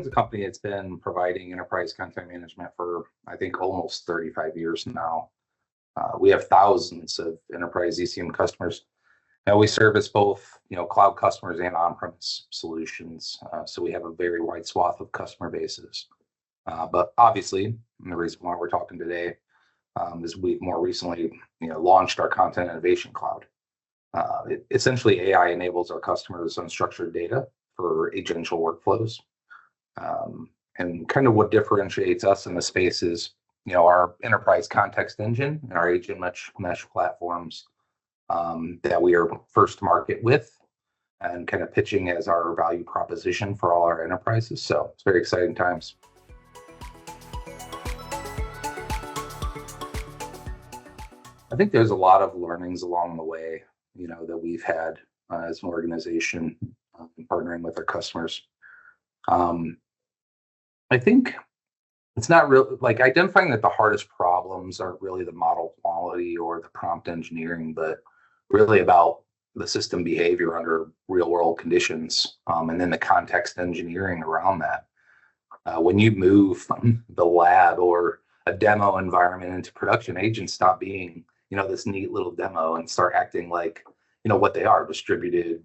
Hyland's a company that's been providing enterprise content management for, I think, almost 35 years now. We have thousands of enterprise ECM customers. And we service both, cloud customers and on-premise solutions. So we have a very wide swath of customer bases. But obviously, and the reason why we're talking today is we've more recently, launched our Content Innovation Cloud. Essentially, AI enables our customers unstructured data for agential workflows. And kind of what differentiates us in the space is, our enterprise context engine and our agent mesh platforms that we are first to market with and kind of pitching as our value proposition for all our enterprises. So it's very exciting times. I think there's a lot of learnings along the way, that we've had as an organization partnering with our customers. I think it's not real, like identifying that the hardest problems aren't really the model quality or the prompt engineering, but really about the system behavior under real world conditions, and then the context engineering around that. When you move from the lab or a demo environment into production, agents stop being, this neat little demo and start acting like, what they are, distributed,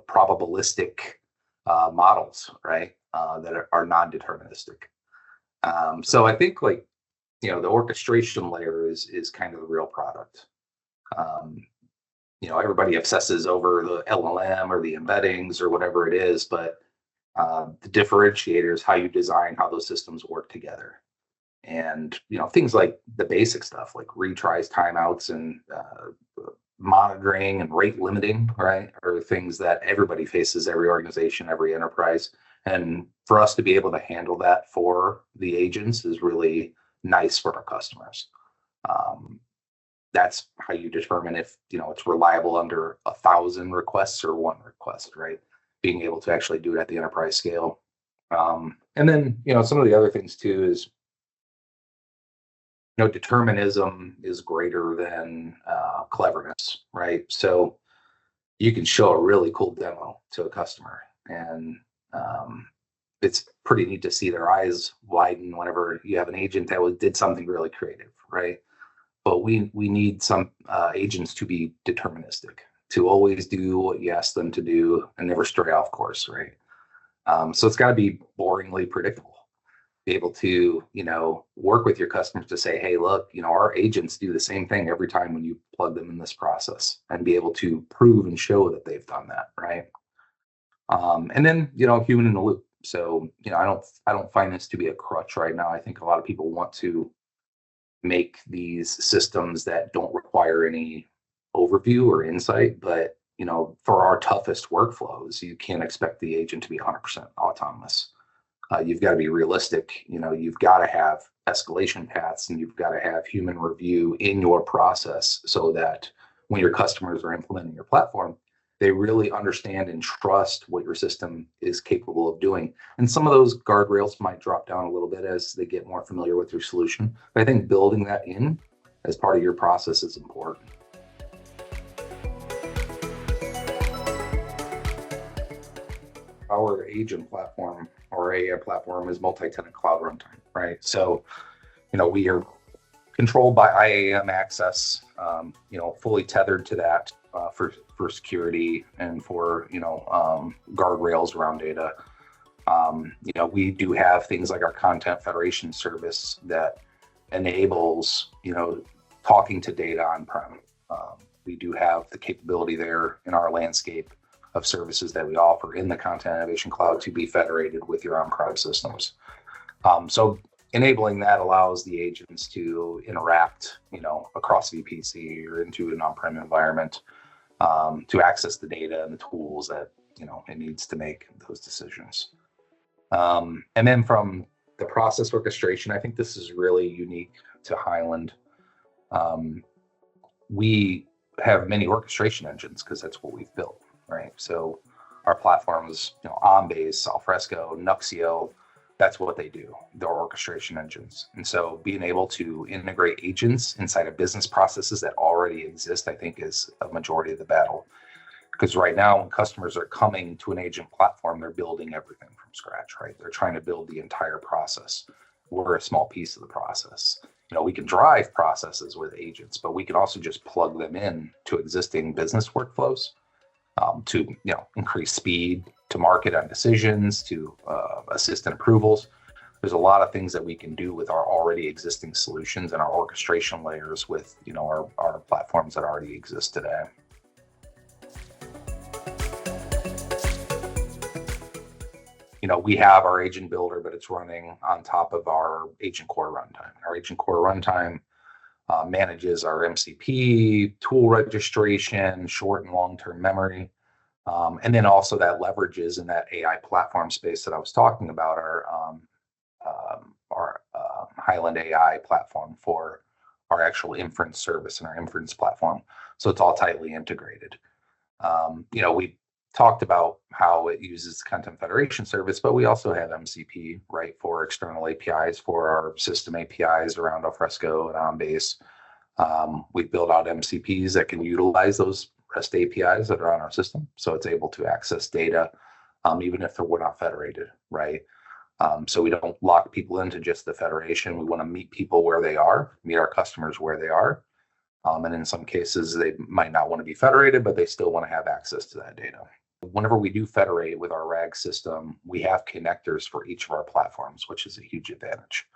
probabilistic models, right? That are non-deterministic. So I think the orchestration layer is kind of the real product. Everybody obsesses over the LLM or the embeddings or whatever it is, but the differentiator is how you design how those systems work together. And, things like the basic stuff like retries, timeouts, and monitoring and rate limiting, right, are things that everybody faces, every organization, every enterprise. And for us to be able to handle that for the agents is really nice for our customers. That's how you determine if, it's reliable under 1,000 requests or one request, right? Being able to actually do it at the enterprise scale. And then, some of the other things too is, determinism is greater than cleverness, right? So you can show a really cool demo to a customer, and it's pretty neat to see their eyes widen whenever you have an agent that did something really creative, right? But we need some agents to be deterministic, to always do what you ask them to do and never stray off course, right? So it's got to be boringly predictable. Be able to, work with your customers to say, hey, look, our agents do the same thing every time when you plug them in this process, and be able to prove and show that they've done that, right? And then, human in the loop. So, I don't find this to be a crutch right now. I think a lot of people want to make these systems that don't require any overview or insight, but, for our toughest workflows, you can't expect the agent to be 100% autonomous. You've got to be realistic. You've got to have escalation paths, and you've got to have human review in your process so that when your customers are implementing your platform, they really understand and trust what your system is capable of doing. And some of those guardrails might drop down a little bit as they get more familiar with your solution. But I think building that in as part of your process is important. Our agent platform or AI platform is multi-tenant cloud runtime, right? So, we are controlled by IAM access, fully tethered to that for security and for, guardrails around data. We do have things like our content federation service that enables, talking to data on-prem. We do have the capability there in our landscape of services that we offer in the Content Innovation Cloud to be federated with your on-prem systems. So enabling that allows the agents to interact, across VPC or into an on-prem environment, to access the data and the tools that, it needs to make those decisions. And then from the process orchestration, I think this is really unique to Hyland. We have many orchestration engines because that's what we've built. Right. So our platforms, Onbase, Alfresco, Nuxeo, that's what they do. They're orchestration engines. And so being able to integrate agents inside of business processes that already exist, I think is a majority of the battle. Because right now, when customers are coming to an agent platform, they're building everything from scratch, right? They're trying to build the entire process. We're a small piece of the process. We can drive processes with agents, but we can also just plug them in to existing business workflows to increase speed to market on decisions, to assist in approvals. There's a lot of things that we can do with our already existing solutions and our orchestration layers with our platforms that already exist today. We have our agent builder, but it's running on top of our agent core runtime. Our agent core runtime manages our MCP, tool registration, short and long-term memory. And then also that leverages in that AI platform space that I was talking about, our Hyland AI platform for our actual inference service and our inference platform. So it's all tightly integrated. We talked about how it uses content federation service, but we also have MCP, right, for external APIs for our system APIs around Alfresco and Onbase. We build out MCPs that can utilize those REST APIs that are on our system, so it's able to access data, even if we're not federated, right? So we don't lock people into just the federation. We want to meet people where they are, meet our customers where they are. And in some cases, they might not want to be federated, but they still want to have access to that data. Whenever we do federate with our RAG system, we have connectors for each of our platforms, which is a huge advantage.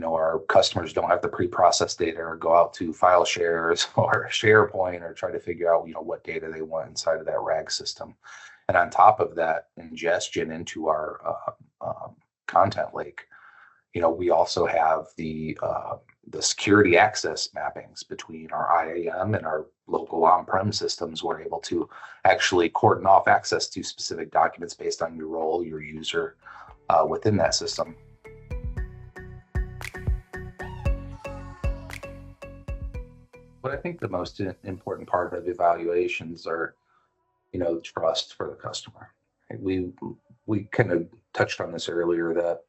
Our customers don't have to pre-process data or go out to file shares or SharePoint or try to figure out, what data they want inside of that RAG system. And on top of that, ingestion into our content lake, we also have the security access mappings between our IAM and our local on-prem systems. We're able to actually cordon off access to specific documents based on your role, your user within that system. What I think the most important part of evaluations are, trust for the customer. We kind of touched on this earlier that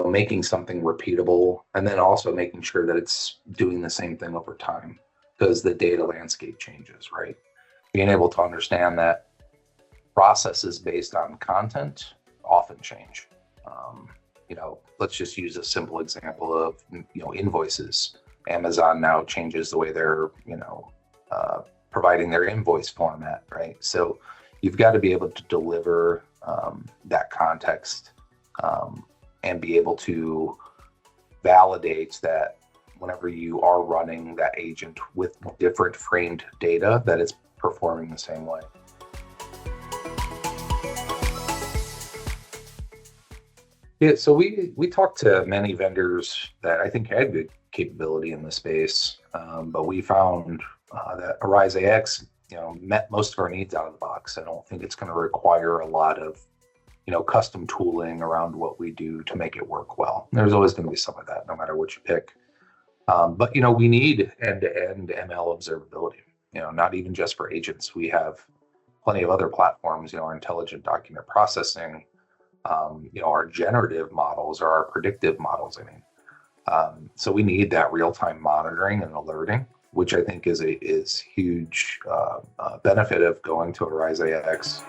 making something repeatable, and then also making sure that it's doing the same thing over time, because the data landscape changes, right? Being able to understand that processes based on content often change. Let's just use a simple example of, invoices. Amazon now changes the way they're, providing their invoice format, right? So you've got to be able to deliver that context and be able to validate that whenever you are running that agent with different framed data, that it's performing the same way. Yeah, so we talked to many vendors that I think had good capability in the space, but we found that Arize AX, met most of our needs out of the box. I don't think it's going to require a lot of custom tooling around what we do to make it work well. There's always going to be some of that, no matter what you pick. But we need end-to-end ML observability. Not even just for agents. We have plenty of other platforms. Our intelligent document processing, our generative models, or our predictive models. So we need that real-time monitoring and alerting, which I think is huge benefit of going to Arize AX.